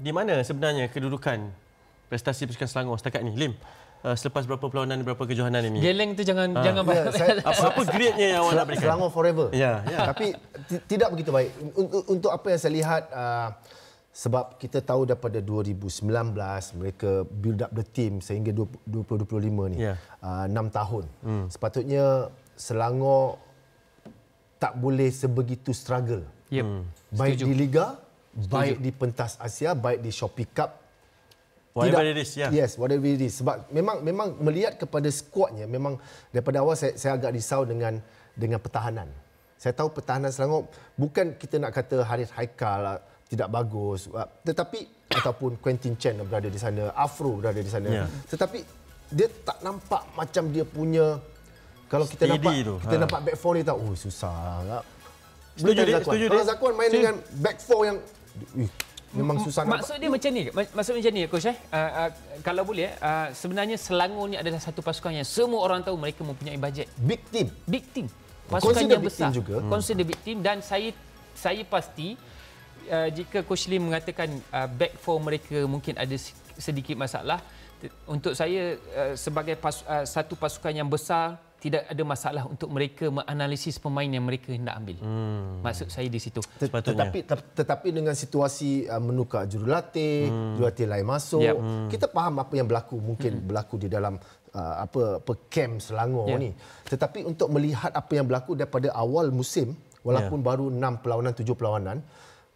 di mana sebenarnya kedudukan prestasi pasukan Selangor setakat ni, Lim? Selepas berapa perlawanan, berapa kejohanan ini? Geleng tu jangan apa grade-nya yang awak nak berikan? Selangor forever. Ya. Tapi tidak begitu baik. Untuk apa yang saya lihat, sebab kita tahu daripada 2019 mereka build up the team sehingga 2025 ni. 6 tahun. Sepatutnya Selangor tak boleh sebegitu struggle. Baik di Liga, baik di pentas Asia, baik di Shopee Cup. Whatever it is, Yes, whatever it is. Sebab memang melihat kepada skuadnya, memang daripada awal saya agak risau dengan pertahanan. Saya tahu pertahanan Selangor, bukan kita nak kata Harith Haikal tidak bagus, tetapi ataupun Quentin Chen berada di sana, Afro berada di sana. Tetapi dia tak nampak macam dia punya, kalau kita nampak back four dia tahu, susah. Setuju. Kalau Zakwan main dengan back four yang memang susah. Maksud dia macam ni, Coach. Kalau boleh, sebenarnya Selangor ni adalah satu pasukan yang semua orang tahu mereka mempunyai bajet. Big team. Pasukan yang besar. Consider big team. Dan saya pasti jika Coach Lim mengatakan back four mereka mungkin ada sedikit masalah, untuk saya sebagai satu pasukan yang besar, tidak ada masalah untuk mereka menganalisis pemain yang mereka hendak ambil. Maksud saya di situ. Tetapi dengan situasi menukar jurulatih lain masuk, kita faham apa yang berlaku, mungkin berlaku di dalam camp Selangor ni. Tetapi untuk melihat apa yang berlaku daripada awal musim, walaupun baru 6 perlawanan, 7 perlawanan,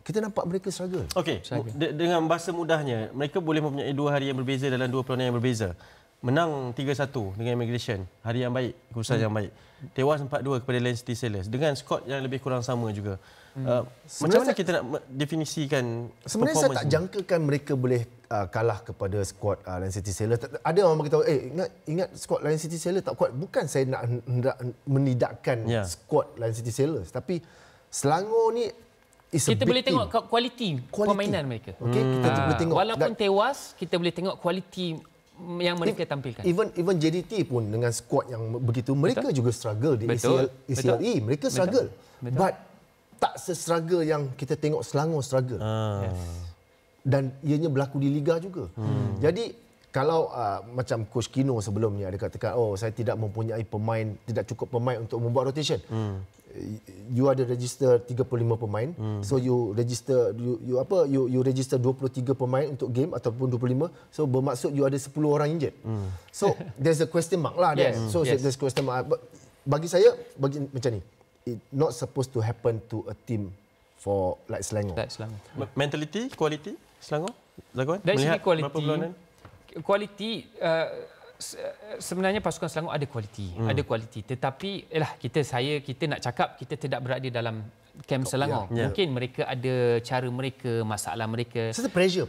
kita nampak mereka struggle. Okey, dengan bahasa mudahnya, mereka boleh mempunyai 2 hari yang berbeza dalam 2 perlawanan yang berbeza. Menang 3-1 dengan Immigration, hari yang baik, keputusan yang baik. Tewas 4-2 kepada Land City Sailors dengan skor yang lebih kurang sama juga. Macam mana kita nak definisikan sebenarnya saya tak jangkakan mereka boleh kalah kepada skuad Land City Sailors. Ada orang beritahu, ingat skuad Land City Sailors tak kuat. Bukan saya nak menidakkan skuad Land City Sailors, tapi Selangor ni kita boleh tengok kualiti permainan mereka. Kita boleh tengok, walaupun tewas, kita boleh tengok kualiti yang mereka tampilkan. Even JDT pun dengan skuad yang begitu, mereka juga struggle di ACLE. Mereka struggle. But tak se-struggle yang kita tengok Selangor struggle. Dan ianya berlaku di Liga juga. Jadi kalau macam Coach Kino sebelum ni ada katakan, saya tidak mempunyai pemain, tidak cukup pemain untuk membuat rotation. You ada register 35 pemain, so you register you register 23 pemain untuk game ataupun 25, so bermaksud you ada 10 orang injured. So there's a question mark lah there. So there's question mark. Bagi saya macam ni, it not supposed to happen to a team for like Selangor. Mentality, quality Selangor, Zakwan? Dari segi kualiti, sebenarnya pasukan Selangor ada kualiti, tetapi kita nak cakap kita tidak berada dalam kem Selangor. Mungkin mereka ada cara mereka, masalah mereka. Pressure.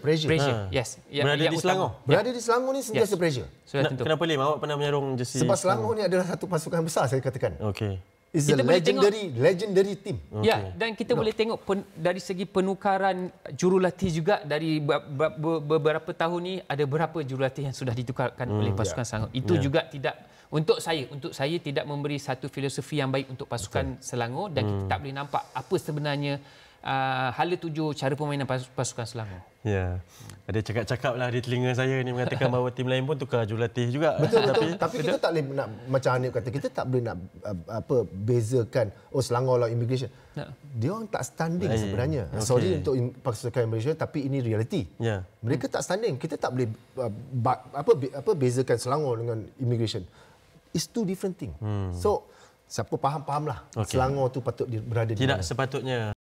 Yes. Berada di Selangor. Berada di Selangor ni sentiasa pressure. Kenapa Lim awak pernah menyarung jersey? Sebab Selangor ni adalah satu pasukan besar, saya katakan. Okey. It's a legendary team. Ya, dan kita boleh tengok dari segi penukaran jurulatih juga, dari beberapa tahun ni ada berapa jurulatih yang sudah ditukarkan oleh pasukan Selangor. Itu juga tidak, untuk saya tidak memberi satu filosofi yang baik untuk pasukan Selangor, dan kita tak boleh nampak apa sebenarnya hala tuju cara permainan pasukan Selangor. Ya. Ada cakap-cakaplah di telinga saya ni mengatakan bahawa tim lain pun tukar jurulatih juga. Betul. Tapi kita tak boleh nak, macam Hanif kata, kita tak boleh nak bezakan Selangor lawan Immigration. Dia orang tak standing sebenarnya. Sorry untuk pasukan Immigration, tapi ini reality. Mereka tak standing. Kita tak boleh bezakan Selangor dengan Immigration. It's two different thing. So siapa faham-fahamlah. Selangor tu patut berada di mana. Tidak sepatutnya